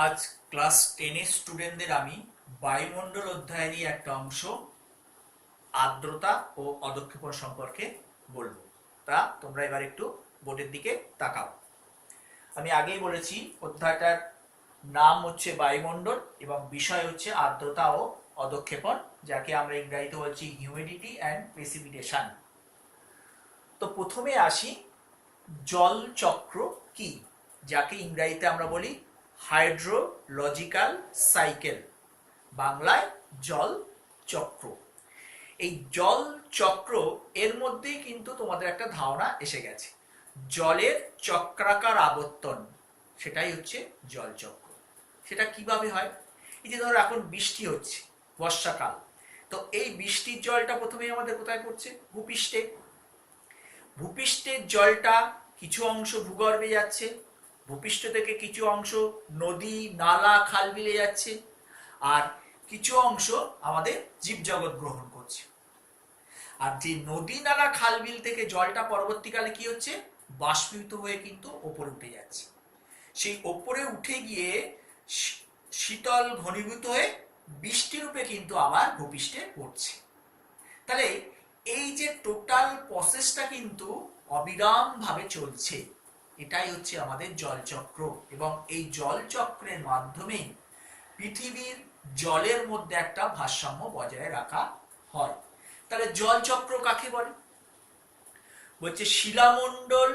আজ ক্লাস 10 স্টুডেন্টদের আমি বায়ুমণ্ডল অধ্যায়েরই একটা অংশ আর্দ্রতা ও অদক্ষেপণ সম্পর্কে বলবো। তা তোমরা এবার একটু বোর্ডের দিকে তাকাও। আমি আগেই বলেছি অধ্যায়টার নাম হচ্ছে বায়ুমণ্ডল এবং বিষয় হচ্ছে আর্দ্রতা ও অদক্ষেপণ, যাকে আমরা ইংরেজিতে বলছি হিউমিডিটি অ্যান্ড প্রেসিপিটেশন। তো প্রথমে আসি, জল চক্র কি, যাকে ইংরেজিতে আমরা বলি হাইড্রোলজিক্যাল সাইকেল, বাংলায় জল চক্র। এই জল চক্র এর মধ্যেই কিন্তু তোমাদের একটা ধারণা এসে গেছে, জলের চক্রাকার আবর্তন, সেটাই হচ্ছে জল চক্র। সেটা কিভাবে হয়? এই যে ধরো এখন বৃষ্টি হচ্ছে, বর্ষাকাল, তো এই বৃষ্টির জলটা প্রথমেই আমাদের কোথায় পড়ছে? ভূপৃষ্ঠে। ভূপৃষ্ঠের জলটা কিছু অংশ ভূগর্ভে যাচ্ছে, ভূপৃষ্ঠ থেকে কিছু অংশ নদী নালা খাল বিলে যাচ্ছে, আর কিছু অংশ আমাদের জীবজগৎ গ্রহণ করছে। আর যে নদী নালা খাল বিল থেকে জলটা পরবর্তীকালে কি হচ্ছে? বাষ্পীভূত হয়ে কিন্তু ওপরে উঠে যাচ্ছে। সেই ওপরে উঠে গিয়ে শীতল ঘনীভূত হয়ে বৃষ্টি রূপে কিন্তু আবার ভূপৃষ্ঠে পড়ছে। তাহলে এই যে টোটাল প্রসেসটা কিন্তু অবিরাম ভাবে চলছে, এটাই হচ্ছে আমাদের জলচক্র। এবং এই জলচক্রের মাধ্যমে পৃথিবীর জলের মধ্যে একটা ভারসাম্য বজায় রাখা হয়। তাহলে জলচক্র কাকে বলে? বলছে শিলামণ্ডল,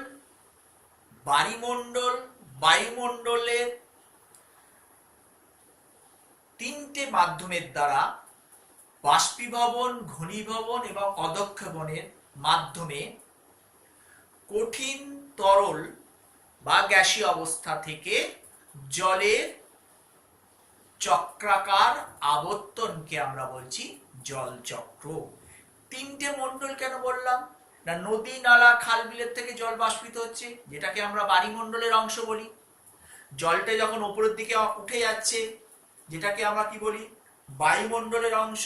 বায়ুমণ্ডল, বায়ুমণ্ডলের তিনটে মাধ্যমের দ্বারা বাষ্পীভবন, ঘনীভবন এবং অদক্ষেপণের মাধ্যমে কঠিন তরল বা গ্যাসীয় অবস্থা থেকে জলের চক্রাকার আবর্তনকে আমরা বলছি জলচক্র। তিনটে মণ্ডল কেন বললাম? না, নদী নালা খাল বিলের থেকে জল বাষ্পীত হচ্ছে, যেটাকে আমরা বায়ুমণ্ডলের অংশ বলি। জলটা যখন উপরের দিকে উঠে যাচ্ছে, যেটাকে আমরা কি বলি? বায়ুমণ্ডলের অংশ।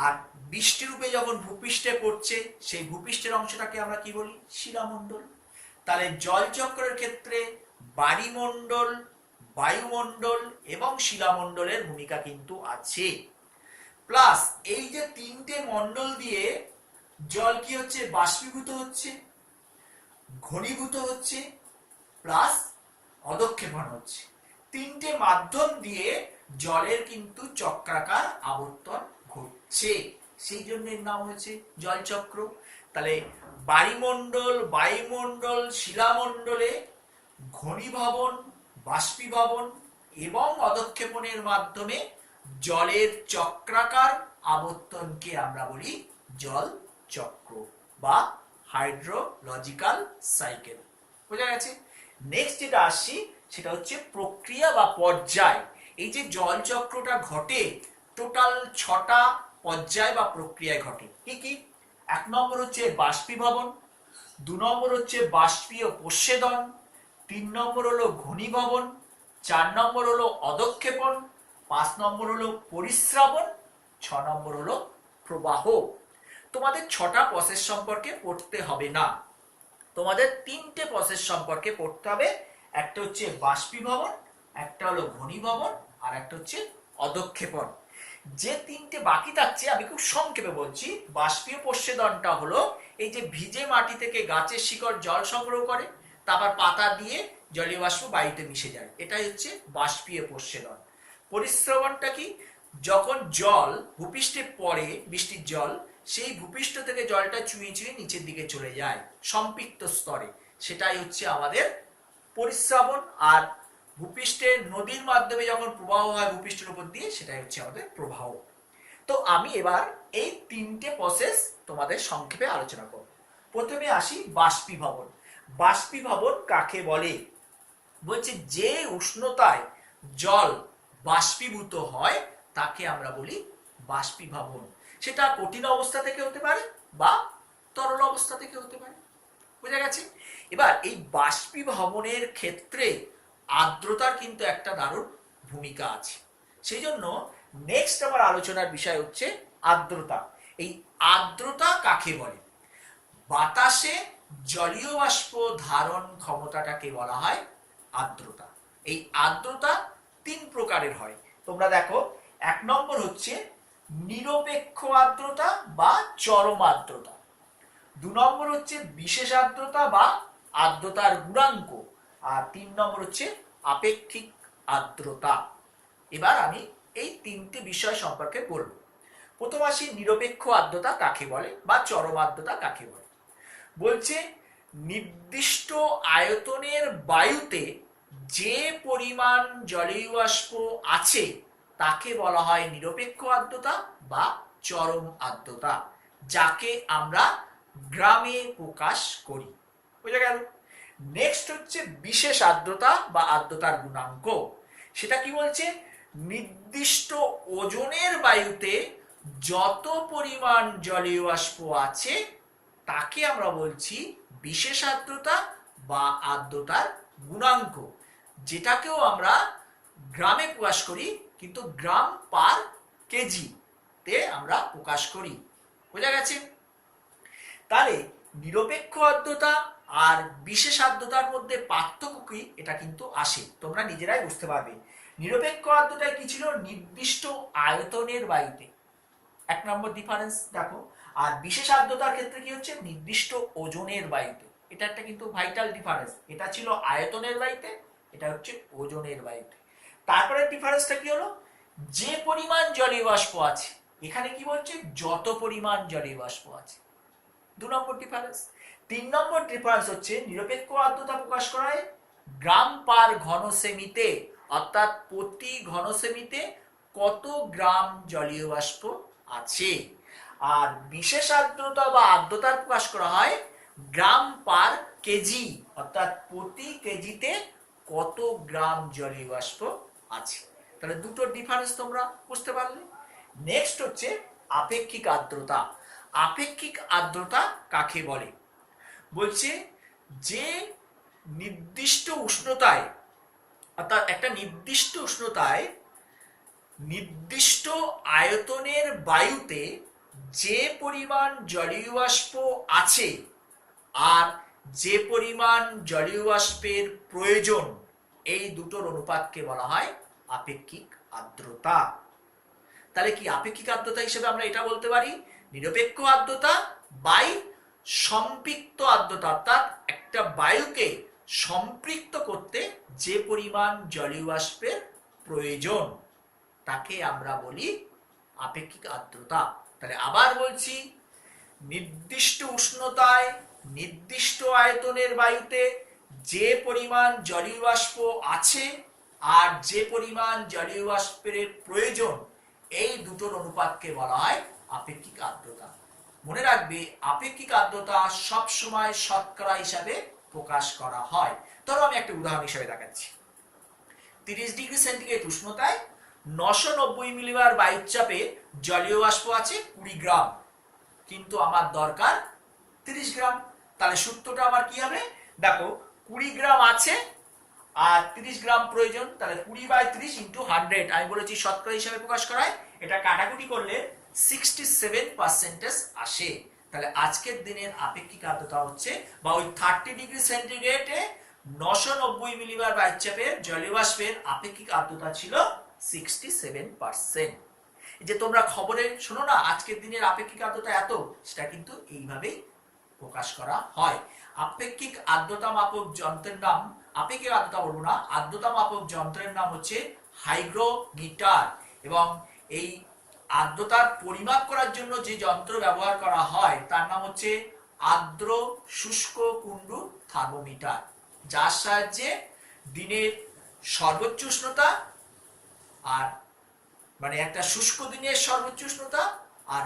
আর বৃষ্টি রূপে যখন ভূপৃষ্ঠে পড়ছে, সেই ভূপৃষ্ঠের অংশটাকে আমরা কি বলি? শিলামণ্ডল। তাহলে জলচক্রের ক্ষেত্রে বায়ুমণ্ডল, বায়ুমণ্ডল এবং শিলামণ্ডলের ভূমিকা কিন্তু আছে। প্লাস এই যে তিনটে মণ্ডল দিয়ে জল কি হচ্ছে? বাষ্পীভূত হচ্ছে, ঘনীভূত হচ্ছে, প্লাস অদক্ষেপণ হচ্ছে। তিনটে মাধ্যম দিয়ে জলের কিন্তু চক্রাকার আবর্তন ঘটছে, সেই জন্য এর নাম হয়েছে জলচক্র। তাহলে বায়ুমণ্ডল, বায়ুমণ্ডল, শিলামণ্ডলে ঘনীভবন, বাষ্পীভবন এবং অদক্ষেপণের মাধ্যমে জলের চক্রাকার আবর্তনকে আমরা বলি জল চক্র বা হাইড্রোলজিক্যাল সাইকেল। বোঝা গেছে? নেক্সট যেটা আসছি সেটা হচ্ছে প্রক্রিয়া বা পর্যায়। এই যে জল চক্রটা ঘটে, টোটাল 6টা পর্যায় বা প্রক্রিয়ায় ঘটে। কি কি? 1 নম্বর হচ্ছে বাষ্পীভবন, 2 নম্বর হচ্ছে বাষ্পীয় প্রস্বেদন, 3 নম্বর হলো ঘনীভবন, 4 নম্বর হলো অদক্ষেপণ, 5 নম্বর হলো পরিস্রাবন, 6 নম্বর হলো প্রবাহ। তোমাদের 6টা প্রসেস সম্পর্কে পড়তে হবে না, তোমাদের 3টে প্রসেস সম্পর্কে পড়তে হবে। একটা হচ্ছে বাষ্পীভবন, একটা হলো ঘনীভবন, আর একটা হচ্ছে অদক্ষেপণ। যে 3টে বাকি থাকছে আমি খুব সংক্ষেপে বলছি। বাষ্পীয় প্রস্বেদনটা হলো এই যে ভিজে মাটি থেকে গাছের শিকড় জল সংগ্রহ করে, তারপর পাতা দিয়ে জলীয় বাষ্প বায়ুতে মিশে যায়, এটাই হচ্ছে বাষ্পীয় প্রস্বেদন। পরিস্রবণটা কি? যখন জল ভূপৃষ্ঠে পড়ে, বৃষ্টির জল, সেই ভূপৃষ্ঠ থেকে জলটা চুঁয়ে চুঁয়ে নিচের দিকে চলে যায় সম্পৃক্ত স্তরে, সেটাই হচ্ছে আমাদের পরিস্রাবণ। আর ভূপৃষ্ঠের নদীর মাধ্যমে যখন প্রবাহ হয় ভূপৃষ্ঠের উপর দিয়ে, সেটাই হচ্ছে আমাদের প্রবাহ। তো আমি এবার এই 3টে প্রসেস তোমাদের সংক্ষেপে আলোচনা করব। প্রথমে আসি বাষ্পীভবন। বাষ্পীভবন কাকে বলে? বলছে যে উষ্ণতায় জল বাষ্পীভূত হয় তাকে আমরা বলি বাষ্পীভবন। সেটা কঠিন অবস্থা থেকে হতে পারে বা তরল অবস্থা থেকে হতে পারে। বোঝা গেছে? এবার এই বাষ্পীভবনের ক্ষেত্রে আর্দ্রতার কিন্তু একটা দারুণ ভূমিকা আছে। সেই জন্য নেক্সট আমার আলোচনার বিষয় হচ্ছে আর্দ্রতা। এই আর্দ্রতা কাকে বলে? বাতাসে জলীয় বাষ্প ধারণ ক্ষমতাটাকে বলা হয় আর্দ্রতা। এই আর্দ্রতা তিন প্রকারের হয়। তোমরা দেখো, এক নম্বর হচ্ছে নিরপেক্ষ আর্দ্রতা বা চরম আর্দ্রতা, দু নম্বর হচ্ছে বিশেষ আর্দ্রতা বা আর্দ্রতার গুণাঙ্ক, আর তিন নম্বর হচ্ছে আপেক্ষিক আর্দ্রতা। এবার আমি এই তিনটে বিষয় সম্পর্কে বলবো। প্রথম আসি নিরপেক্ষ আর্দ্রতা কাকে বলে বা চরম আর্দ্রতা কাকে বলে। বলছে নির্দিষ্ট আয়তনের বায়ুতে যে পরিমাণ জলীয় বাষ্প আছে তাকে বলা হয় নিরপেক্ষ আর্দ্রতা বা চরম আর্দ্রতা, যাকে আমরা গ্রামে প্রকাশ করি। বুঝা গেল? নেক্সট হচ্ছে বিশেষ আর্দ্রতা বা আর্দ্রতার গুণাঙ্ক। সেটা কি বলছে? নির্দিষ্ট ওজনের বায়ুতে যত পরিমাণ জলীয় বাষ্প আছে তাকে আমরা বলছি বিশেষ আর্দ্রতা বা আর্দ্রতার গুণাঙ্ক, যেটাকেও আমরা গ্রামে প্রকাশ করি, কিন্তু গ্রাম পার কেজি তে আমরা প্রকাশ করি। বোঝা গেছে? তাহলে নিরপেক্ষ আর্দ্রতা আর বিশেষ আর্দ্রতার মধ্যে পার্থক্য কি, এটা কিন্তু আসে, তোমরা নিজেরাই বুঝতে পারবে। নিরপেক্ষ আর্দ্রতায় কি ছিল? নির্দিষ্ট আয়তনের বায়ুতে, এক নম্বর ডিফারেন্স দেখো। আর বিশেষ আর্দ্রতার ক্ষেত্রে কি হচ্ছে? নির্দিষ্ট ওজনের বায়ুতে। এটা একটা কিন্তু ভাইটাল ডিফারেন্স। এটা ছিল আয়তনের বায়ুতে, এটা হচ্ছে ওজনের বায়ুতে। তারপরে ডিফারেন্সটা কি হলো? যে পরিমাণ জলীয় বাষ্প আছে, এখানে কি বলছে? যত পরিমাণ জলীয় বাষ্প আছে, দু নম্বর ডিফারেন্স। তিন নম্বর ডিফারেন্স হচ্ছে নিরপেক্ষ আর্দ্রতা প্রকাশ করা হয় গ্রাম পার ঘন সেমিতে, অর্থাৎ প্রতি ঘন সেমিতে কত গ্রাম জলীয় বাষ্প আছে। আর বিশেষ আর্দ্রতা বা আর্দ্রতার প্রকাশ করা হয় গ্রাম পার কেজি, অর্থাৎ প্রতি কেজিতে কত গ্রাম জলীয় বাষ্প আছে। তাহলে দুটো ডিফারেন্স তোমরা বুঝতে পারলে। নেক্সট হচ্ছে আপেক্ষিক আর্দ্রতা। আপেক্ষিক আর্দ্রতা কাকে বলে? বলছে যে নির্দিষ্ট উষ্ণতায়, অর্থাৎ একটা নির্দিষ্ট উষ্ণতায় নির্দিষ্ট আয়তনের বায়ুতে যে পরিমাণ জলীয় বাষ্প আছে আর যে পরিমাণ জলীয় বাষ্পের প্রয়োজন, এই দুটোর অনুপাতকে বলা হয় আপেক্ষিক আর্দ্রতা। তাহলে কি আপেক্ষিক আর্দ্রতা হিসেবে আমরা এটা বলতে পারি, নিরপেক্ষ আর্দ্রতা বাই সম্পৃক্ত আর্দ্রতা, অর্থাৎ একটা বায়ুকে সম্পৃক্ত করতে যে পরিমাণ জলীয় বাষ্পের প্রয়োজন তাকে আমরা বলি আপেক্ষিক আর্দ্রতা। তাহলে আবার বলছি, নির্দিষ্ট উষ্ণতায় নির্দিষ্ট আয়তনের বায়ুতে যে পরিমাণ জলীয় বাষ্প আছে আর যে পরিমাণ জলীয় বাষ্পের প্রয়োজন, এই দুটোর অনুপাতকে বলা হয় আপেক্ষিক আর্দ্রতা। মনে রাখবে, আপেক্ষিক আর্দ্রতা সব সময় শতকরা হিসাবে প্রকাশ করা হয়। ধরো আমি একটা উদাহরণ হিসেবে দেখাচ্ছি। 30 ডিগ্রি সেন্টিগ্রেড উষ্ণতায় 990 মিলিবার বায়ুর চাপে জলীয় বাষ্প আছে 20 গ্রাম, কিন্তু আমার দরকার 30 গ্রাম। তাহলে সূত্রটা আমার কি হবে? দেখো, 20 গ্রাম আছে আর 30 গ্রাম প্রয়োজন, তাহলে 20/30 ইন্টু 100, আমি বলেছি শতকরা হিসাবে প্রকাশ করায়, এটা কাটাকুটি করলে 67% আসে। তাহলে আজকের দিনের আপেক্ষিক আর্দ্রতা হচ্ছে, বা ওই 30 ডিগ্রি সেন্টিগ্রেডে 990 মিলিবার বায়ুর চাপে জলীয় বাষ্পের আপেক্ষিক আর্দ্রতা ছিল 67%। যে তোমরা খবরে শোনো না আজকের দিনের আপেক্ষিক আর্দ্রতা এত, সেটা কিন্তু এইভাবেই প্রকাশ করা হয়। আপেক্ষিক আর্দ্রতা মাপক যন্ত্রের নাম, আপেক্ষিক আর্দ্রতা বলবো না, আর্দ্রতা মাপক যন্ত্রের নাম হচ্ছে হাইগ্রোমিটার। এবং এই আর্দ্রতার পরিমাপ করার জন্য যে যন্ত্র ব্যবহার করা হয় তার নাম হচ্ছে আর্দ্র শুষ্ক কুণ্ডু থার্মোমিটার, যার সাহায্যে দিনের সর্বোচ্চ উষ্ণতা, আর মানে একটা শুষ্ক দিনের সর্বোচ্চ উষ্ণতা আর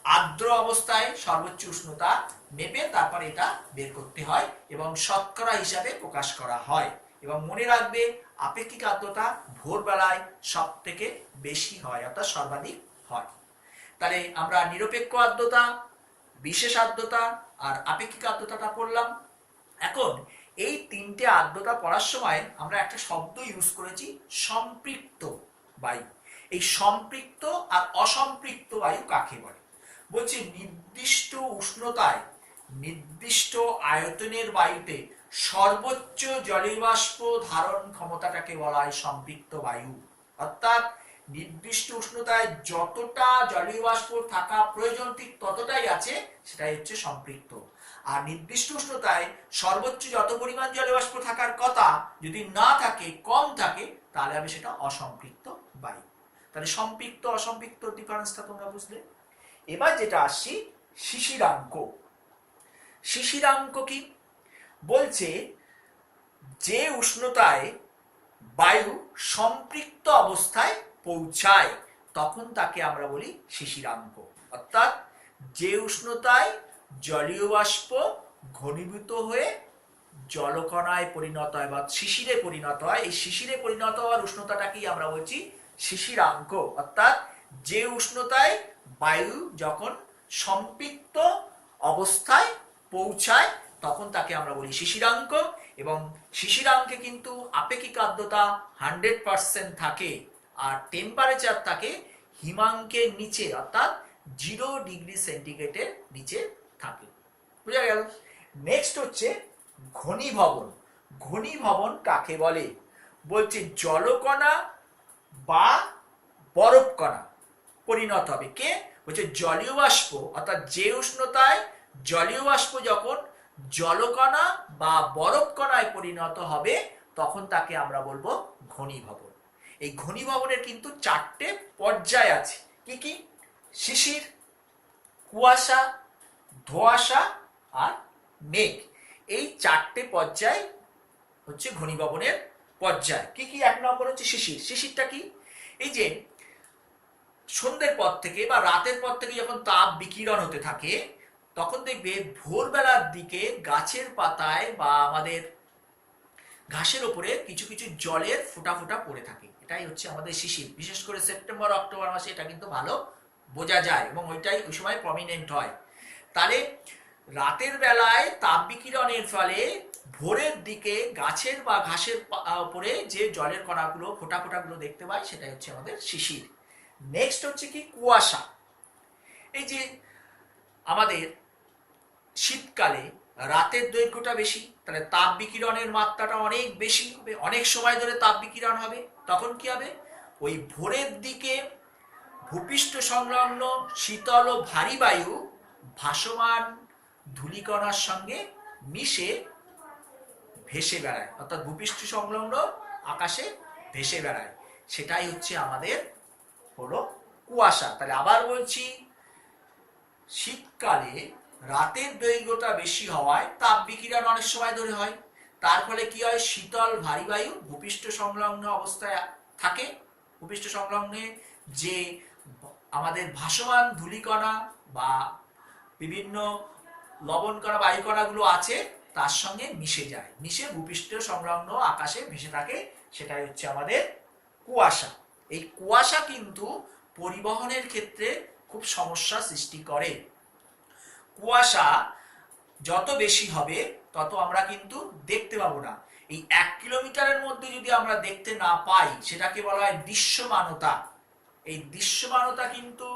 আর্দ্র অবস্থায় সর্বোচ্চ উষ্ণতা মেপে তারপর এটা বের করতে হয় এবং শতকরা হিসাবে প্রকাশ করা হয়। এবং মনে রাখবে, আপেক্ষিক আর্দ্রতা ভোরবেলায় সব থেকে বেশি হয়, অর্থাৎ সর্বাধিক হয়। তাহলে আমরা নিরপেক্ষ আর্দ্রতা, বিশেষ আর্দ্রতা আর আপেক্ষিক আর্দ্রতাটা পড়লাম। এখন এই তিনটে আর্দ্রতা পড়ার সময় আমরা একটা শব্দ ইউজ করেছি, সম্পৃক্ত বায়ু। এই সম্পৃক্ত আর অসম্পৃক্ত বায়ু কাকে বলে? বলছি নির্দিষ্ট উষ্ণতায় নির্দিষ্ট আয়তনের বায়ুতে সর্বোচ্চ জলীয় বাষ্প ধারণ ক্ষমতাটাকে বলা হয় সম্পৃক্ত বায়ু। অর্থাৎ নির্দিষ্ট উষ্ণতায় যতটা জলীয় বাষ্প থাকা প্রয়োজন ঠিক ততটাই আছে, সেটাই হচ্ছে সম্পৃক্ত। আর নির্দিষ্ট উষ্ণতায় সর্বোচ্চ যত পরিমাণ জলীয় বাষ্প থাকার কথা যদি না থাকে, কম থাকে, তাহলে হবে সেটা অসম্পৃক্ত বায়ু। তাহলে সম্পৃক্ত অসম্পৃক্ত ডিফারেন্সটা তোমরা বুঝলে। এবার যেটা আসছি শিশিরাঙ্ক। শিশিরাঙ্ক কি বলছে? যে উষ্ণতায় বায়ু সম্পৃক্ত অবস্থায় পৌঁছায় তখন তাকে আমরা বলি শিশিরাঙ্ক। অর্থাৎ যে উষ্ণতায় জলীয় বাষ্প ঘনীভূত হয়ে জলকণায় পরিণত হয় বা শিশিরে পরিণত হয়, এই শিশিরে পরিণত হওয়ার উষ্ণতাটাকেই আমরা বলছি শিশিরাঙ্ক। অর্থাৎ যে উষ্ণতায় বায়ু যখন সম্পৃক্ত অবস্থায় পৌঁছায় তখন তাকে আমরা বলি শিশিরাঙ্ক। এবং শিশিরাঙ্কে কিন্তু আপেক্ষিক আর্দ্রতা 100% থাকে, আর টেম্পারেচার থাকে হিমাঙ্কের নিচে, অর্থাৎ 0 ডিগ্রি সেন্টিগ্রেডের নিচে থাকে। বুঝা গেল? নেক্সট হচ্ছে ঘনীভবন। ঘনীভবন কাকে বলে? বলছে জলকণা বা বরফকণা পরিণত হবে। কে? বলছে জলীয় বাষ্প। অর্থাৎ যে উষ্ণতায় জলীয় বাষ্প যখন জলকণা বা বরফকণায় পরিণত হবে তখন তাকে আমরা বলবো ঘনীভবন। এই ঘনীভবনের কিন্তু 4টে পর্যায় আছে। কি কি? শিশির, কুয়াশা, ধোঁয়াশা আর মেঘ। এই 4টে পর্যায় হচ্ছে ঘনীভবনের পর্যায়। কি কি? 1 নম্বর হচ্ছে শিশির। শিশিরটা কি? এই যে সন্ধ্যের পর থেকে বা রাতের পর থেকে যখন তাপ বিকিরণ হতে থাকে তখন দেখবে ভোরবেলার দিকে গাছের পাতায় বা আমাদের ঘাসের উপরে কিছু কিছু জলের ফোঁটা ফোঁটা পড়ে থাকে। এটাই হচ্ছে আমাদের শিশির। বিশেষ করে সেপ্টেম্বর অক্টোবর মাসে এটা কিন্তু ভালো বোঝা যায় এবং ওইটাই ওই সময় প্রমিনেন্ট হয়। তাহলে রাতের বেলায় তাপ বিকিরণের ফলে ভোরের দিকে গাছের বা ঘাসের উপরে যে জলের কণাগুলো ফোঁটা ফোঁটাগুলো দেখতে পাই সেটাই হচ্ছে আমাদের শিশির। নেক্সট হচ্ছে কি? কুয়াশা। এই যে আমাদের শীতকালে রাতের দৈর্ঘ্যটা বেশি, তাহলে তাপ বিকিরণের মাত্রাটা অনেক বেশি হবে, অনেক সময় ধরে তাপ বিকিরণ হবে। তখন কি হবে? ওই ভোরের দিকে ভূপৃষ্ঠ সংলগ্ন শীতল ও ভারী বায়ু ভাসমান ধূলিকণার সঙ্গে মিশে ভেসে বেড়ায়, অর্থাৎ ভূপৃষ্ঠ সংলগ্ন আকাশে ভেসে বেড়ায়। সেটাই হচ্ছে আমাদের হলো কুয়াশা। তাহলে আবার বলছি, শীতকালে রাতের দৈর্ঘ্যটা বেশি হওয়ায় তাপ বিকিরণ অনেক সময় ধরে হয়। তার ফলে কি হয়? শীতল ভারী বায়ু ভূপৃষ্ঠ সংলগ্ন অবস্থায় থাকে। ভূপৃষ্ঠ সংলগ্নে যে আমাদের ভাসমান ধূলিকণা বা বিভিন্ন লবণকণা বায়ুকণাগুলো আছে তার সঙ্গে মিশে যায়, মিশে ভূপৃষ্ঠ সংলগ্ন আকাশে ভেসে থাকে। সেটাই হচ্ছে আমাদের কুয়াশা। এই কুয়াশা কিন্তু পরিবহনের ক্ষেত্রে খুব সমস্যা সৃষ্টি করে। কুয়াশা যত বেশি হবে তত আমরা কিন্তু দেখতে পাবো না। এই 1 কিলোমিটারের মধ্যে যদি আমরা দেখতে না পাই সেটাকে বলা হয় দৃশ্যমানতা। এই দৃশ্যমানতা কিন্তু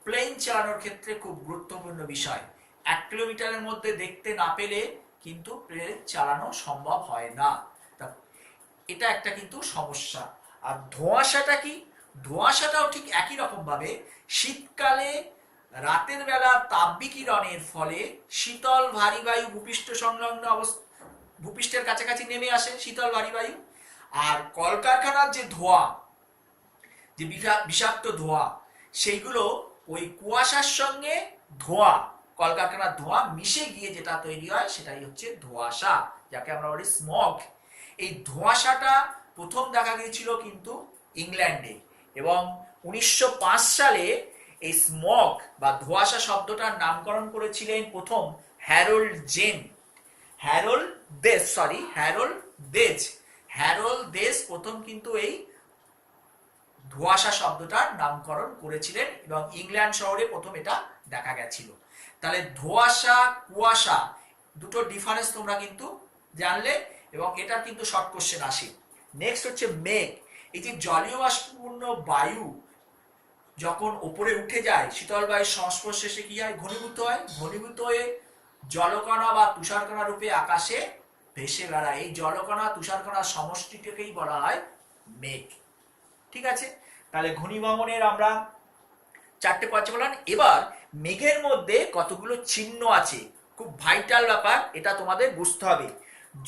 প্লেন চালানোর ক্ষেত্রে খুব গুরুত্বপূর্ণ বিষয়। 1 কিলোমিটারের মধ্যে দেখতে না পেলে কিন্তু প্লেন চালানো সম্ভব হয় না। এটা একটা কিন্তু সমস্যা। আর ধোঁয়াশাটা কি? ধোঁয়াশাটাও ঠিক একই রকম ভাবে শীতকালে রাতের বেলা তাপ বিকিরণের ফলে শীতল ভারী বায়ু ভূপৃষ্ঠ সংলগ্ন ভূপৃষ্ঠের কাছাকাছি নেমে আসে শীতল ভারী বায়ু। আর কলকারখানার যে ধোঁয়া, যে বিষাক্ত ধোঁয়া, সেইগুলো ওই কুয়াশার সঙ্গে ধোঁয়া, কলকারখানার ধোঁয়া মিশে গিয়ে যেটা তৈরি হয় সেটাই হচ্ছে ধোঁয়াশা, যাকে আমরা বলি স্মগ। এই ধোঁয়াশাটা প্রথম দেখা গিয়েছিল কিন্তু ইংল্যান্ডে, এবং 1905 সালে এই স্মগ বা ধোঁয়াশা শব্দটার নামকরণ করেছিলেন প্রথম হ্যারোল্ড দেজ প্রথম কিন্তু এই ধোঁয়াশা শব্দটার নামকরণ করেছিলেন এবং ইংল্যান্ড শহরে প্রথম এটা দেখা গেছিল। তাহলে ধোঁয়াশা কুয়াশা দুটো ডিফারেন্স তোমরা কিন্তু জানলে, এবং এটা কিন্তু শর্ট কোশ্চেন আসে। নেক্সট হচ্ছে মেঘ। এই যে জলীয় বাষ্পপূর্ণ বায়ু যখন উপরে উঠে যায় শীতল বায়ুর সংস্পর্শে সে কি হয়? ঘনীভূত হয়। ঘনীভূত হয়ে জলকণা বা তুষারকণা রূপে আকাশে ভেসে বেড়ায়। এই জলকণা তুষারকণার সমষ্টিটাকেই বলা হয় মেঘ। ঠিক আছে, তাহলে ঘনীভবনের আমরা 4টে পর্যায় বললাম। এবার মেঘের মধ্যে কতগুলো চিহ্ন আছে, খুব ভাইটাল ব্যাপার, এটা তোমাদের বুঝতে হবে।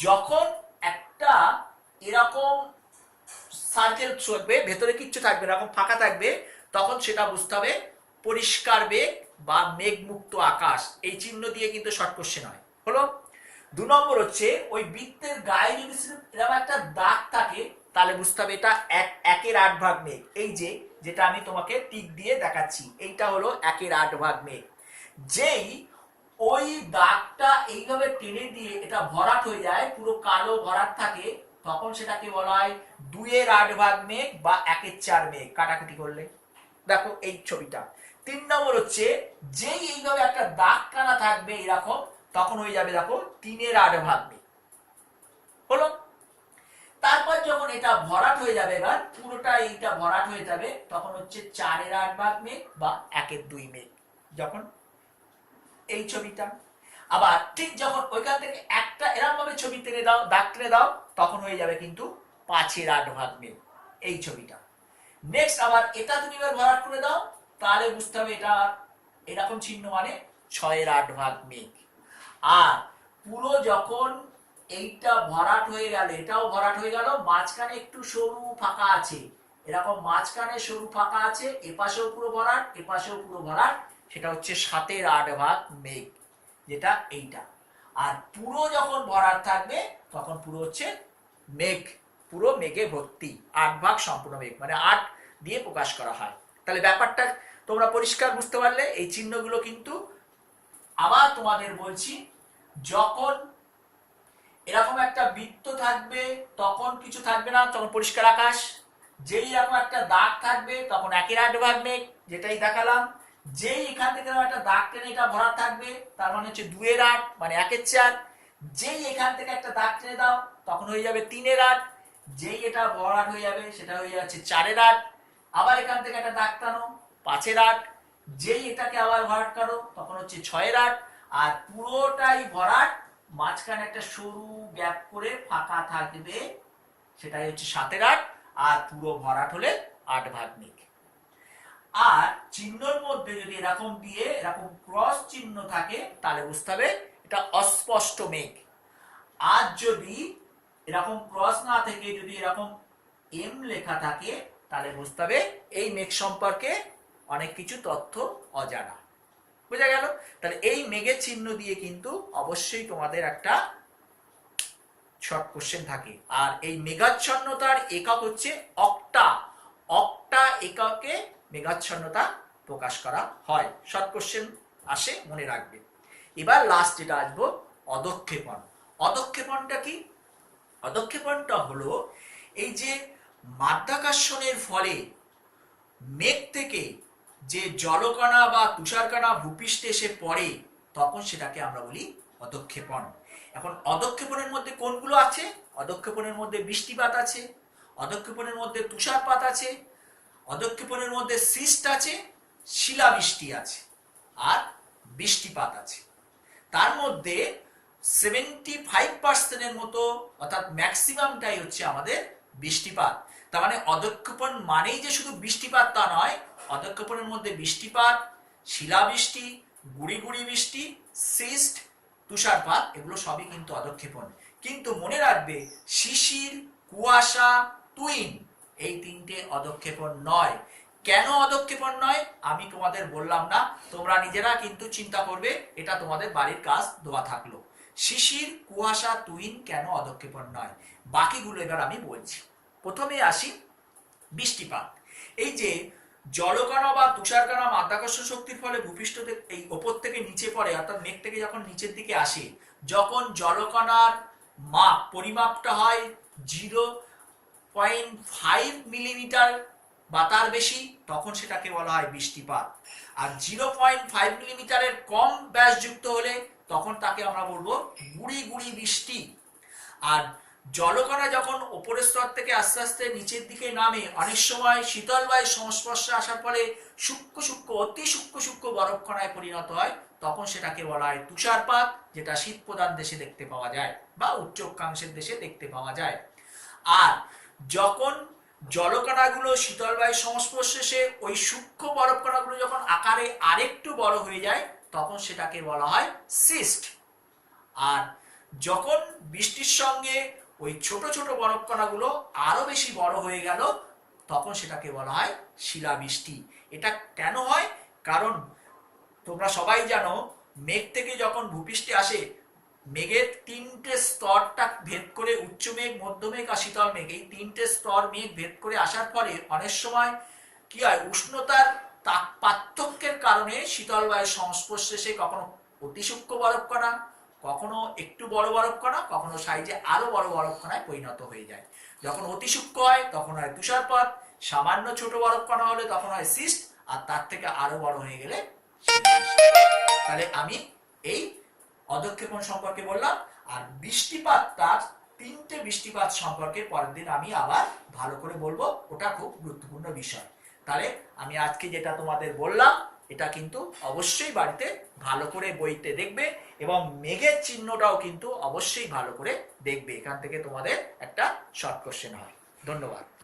যখন একটা এরকম সার্কেল চলবে, ভেতরে কিচ্ছু থাকবে, এরকম ফাঁকা থাকবে, তখন সেটা বুঝতে হবে পরিষ্কার মেঘ বা মেঘমুক্ত আকাশ। এই চিহ্ন দিয়ে কিন্তু শর্ট কোশ্চেন হয়। হলো 2 নম্বর হচ্ছে ওই বৃত্তের গায়ে যদি এরকম একটা দাগ থাকে, তাহলে বুঝতে হবে এটা 1/8 মেঘ। এই যে যেটা আমি তোমাকে টিক দিয়ে দেখাচ্ছি, এইটা হলো 1/8 মেঘ। যেই ওই দাগটা এইভাবে টেনে দিয়ে এটা ভরাট হয়ে যায়, পুরো কালো ভরাট থাকে, তখন সেটাকে বলা হয় 2/8 মেঘ বা 1/4 মেঘ কাটাকুটি করলে। দেখো এই ছবিটা। 3 নম্বর হচ্ছে যেই এইভাবে একটা দাগ টানা থাকবে এরকম, তখন হয়ে যাবে দেখো 3/8 মেঘ। হলো। তারপর যখন এটা ভরাট হয়ে যাবে, এবার পুরোটা এইটা ভরাট হয়ে যাবে, তখন হচ্ছে 4/8 মেঘ বা 1/2 মেঘ। যখন এই ছবিটা আবার ঠিক যখন ওইখান থেকে একটা এরকম ভাবে ছবি টেনে দাও, দাগ টেনে দাও, তখন হয়ে যাবে কিন্তু 5/8 মেঘ এই ছবিটা। নেক্সট আবার এটা তুমি এবার ভরাট করে দাও, তাহলে বুঝতে হবে এটা এরকম চিহ্ন মানে 6/8 মেঘ। আর পুরো যখন এইটা ভরাট হয়ে গেল, এটাও ভরাট হয়ে গেল, মাঝখানে একটু সরু ফাঁকা আছে, এরকম মাঝখানে সরু ফাঁকা আছে, এপাশেও পুরো ভরাট, এপাশেও পুরো ভরাট, সেটা হচ্ছে 7/8 মেঘ, যেটা এইটা। আর পুরো যখন ভরাট থাকবে তখন পুরো হচ্ছে মেঘ, পুরো মেঘে ভর্তি। 8 ভাগ সম্পূর্ণ মেঘ, মানে 8 দিয়ে প্রকাশ করা হয়। তাহলে ব্যাপারটা তোমরা পরিষ্কার বুঝতে পারলে। এই চিহ্নগুলো কিন্তু আবার তোমাদের বলছি, যখন এরকম একটা বৃত্ত থাকবে তখন কিছু থাকবে না, তখন পরিষ্কার আকাশ। যেই এরকম একটা দাগ থাকবে তখন 1/8 মেঘ, যেটাই দেখালাম। যেই এখান থেকে একটা দাগ টেনে এটা ভরা থাকবে, তার মানে হচ্ছে 2/8 মানে 1/4। যেই এখান থেকে একটা দাগ টেনে দাও, তখন হয়ে যাবে 3/8। যেই এটা ভরাট হয়ে যাবে সেটা হয়ে যাচ্ছে 4/8। আবার এখান থেকে একটা দাগ টানো, 5/8। যেই এটাকে আবার ভরাট করো, তখন হচ্ছে 6/8। আর পুরোটাই ভরাট, মাঝখানে একটা সরু গ্যাপ করে ফাঁকা থাকবে, সেটাই হচ্ছে 7/8। আর পুরো ভরাট হলে 8 ভাগ মেঘ। আর চিহ্নর মধ্যে যদি এরকম দিয়ে এরকম ক্রস চিহ্ন থাকে, তাহলে বুঝতে হবে এটা অস্পষ্ট মেঘ। আর যদি এরকম ক্রস না থেকে যদি এরকম এম লেখা থাকে, তাহলে বুঝতে হবে এই মেঘ সম্পর্কে অনেক কিছু তথ্য অজানা। বুঝা গেল? তাহলে এই মেঘের চিহ্ন দিয়ে কিন্তু অবশ্যই তোমাদের একটা শর্ট কোশ্চেন থাকে। আর এই মেঘাচ্ছন্নতার একক হচ্ছে অক্টা। অক্টা এককে মেঘাচ্ছন্নতা প্রকাশ করা হয়। শর্ট কোশ্চেন আসে, মনে রাখবে। এবার লাস্ট যেটা আসবো, অধক্ষেপণ। অধক্ষেপণটা কি? অধক্ষেপণটা হলো এই যে মাধ্যাকর্ষণের ফলে মেঘ থেকে যে জলকণা বা তুষারকণা ভূপৃষ্ঠে এসে পড়ে, তখন সেটাকে আমরা বলি অধক্ষেপণ। এখন অধক্ষেপণের মধ্যে কোনগুলো আছে? অধক্ষেপণের মধ্যে বৃষ্টিপাত আছে, অধক্ষেপণের মধ্যে তুষারপাত আছে, অধক্ষেপণের মধ্যে সিস্ট আছে, শিলাবৃষ্টি আছে, আর বৃষ্টিপাত আছে। তার মধ্যে 75% মতো অর্থাৎ ম্যাক্সিমামটাই হচ্ছে আমাদের বৃষ্টিপাত। তার মানে অধক্ষেপণ মানেই যে শুধু বৃষ্টিপাত তা নয়, অধক্ষেপণের মধ্যে বৃষ্টিপাত, শিলাবৃষ্টি, গুড়ি গুড়ি বৃষ্টি, সিস্ট, তুষারপাত, এগুলো সবই কিন্তু অধক্ষেপণ। কিন্তু মনে রাখবে শিশির, কুয়াশা, টুইন এই 3টে অধক্ষেপণ নয়। কেন অধক্ষেপণ নয় আমি তোমাদের বললাম না, তোমরা নিজেরা কিন্তু চিন্তা করবে, এটা তোমাদের বাড়ির কাজ দেওয়া থাকলো। শিশির, কুয়াশা, টুইন কেন অধক্ষেপণ নয়, বাকিগুলো এবার আমি বলছি। প্রথমে আসি বৃষ্টিপাত। এই যে জলকণা বা তুষারকণা মাধ্যাকর্ষণ শক্তির ফলে ভূপৃষ্ঠতে এই ওপর থেকে নিচে পড়ে, অর্থাৎ মেঘ থেকে যখন নিচের দিকে আসে, যখন জলকণার পরিমাপটা হয় 0.5 মিলিমিটার বা তার বেশি, তখন সেটাকে বলা হয় বৃষ্টিপাত। আর 0.5 মিলিমিটারের কম ব্যাসযুক্ত হলে তখন তাকে আমরা বলবো গুড়ি গুড়ি বৃষ্টি। আর জলকণা যখন উপরের স্তর থেকে আস্তে আস্তে নিচের দিকে নামে, অনেক সময় শীতল বায়ুর সংস্পর্শে আসার ফলে সূক্ষ্ম সূক্ষ্ম অতি সূক্ষ্ম সূক্ষ্ম বরফকণায় পরিণত হয়, তখন সেটাকে বলা হয় তুষারপাত, যেটা শীত প্রধান দেশে দেখতে পাওয়া যায় বা উচ্চ অক্ষাংশের দেশে দেখতে পাওয়া যায়। আর যখন জলকণাগুলো শীতল বায়ুর সংস্পর্শে এসে ওই সূক্ষ্ম বরফ কণাগুলো যখন আকারে আরেকটু বড় হয়ে যায় তখন সেটাকে বলা হয় সিস্ট। আর যখন বৃষ্টির সঙ্গে ওই ছোট ছোট বরফ কণাগুলো আরো বেশি বড় হয়ে গেল তখন সেটাকে বলা হয় শিলাবৃষ্টি। এটা কেন হয়? কারণ তোমরা সবাই জানো মেঘ থেকে যখন ভূপৃষ্ঠে আসে মেঘের তিনটে স্তরটা ভেদ করে, উচ্চ মেঘ, মধ্যমেঘ আর শীতল মেঘ, এই তিনটে স্তর মেঘ ভেদ করে আসার ফলে অনেক সময় কি হয়, উষ্ণতার তাপ পার্থক্যের কারণে শীতল বায়ুর সংস্পর্শে এসে কখনো অতি সূক্ষ্ম বরফ কণা, কখনো একটু বড় বরফ কণা, কখনো সাইজে আরো বড় বরফ কণায় পরিণত হয়ে যায়। যখন অতি সূক্ষ্ম হয় তখন হয় তুষারপাত, সামান্য ছোট বরফ কণা হলে তখন হয় সিস্ট, আর তার থেকে আরো বড় হয়ে গেলে শিলাবৃষ্টি। তাহলে আমি এই অধঃক্ষেপণ সম্পর্কে বললাম। আর বৃষ্টিপাত, তার তিনটে বৃষ্টিপাত সম্পর্কে পরের দিন আমি আবার ভালো করে বলবো, ওটা খুব গুরুত্বপূর্ণ বিষয়। তাহলে আমি আজকে যেটা তোমাদের বললাম এটা কিন্তু অবশ্যই বাড়িতে ভালো করে বইতে দেখবে, এবং মেঘের চিহ্নটাও কিন্তু অবশ্যই ভালো করে দেখবে। এখান থেকে তোমাদের একটা শর্ট কোশ্চেন হয়। ধন্যবাদ।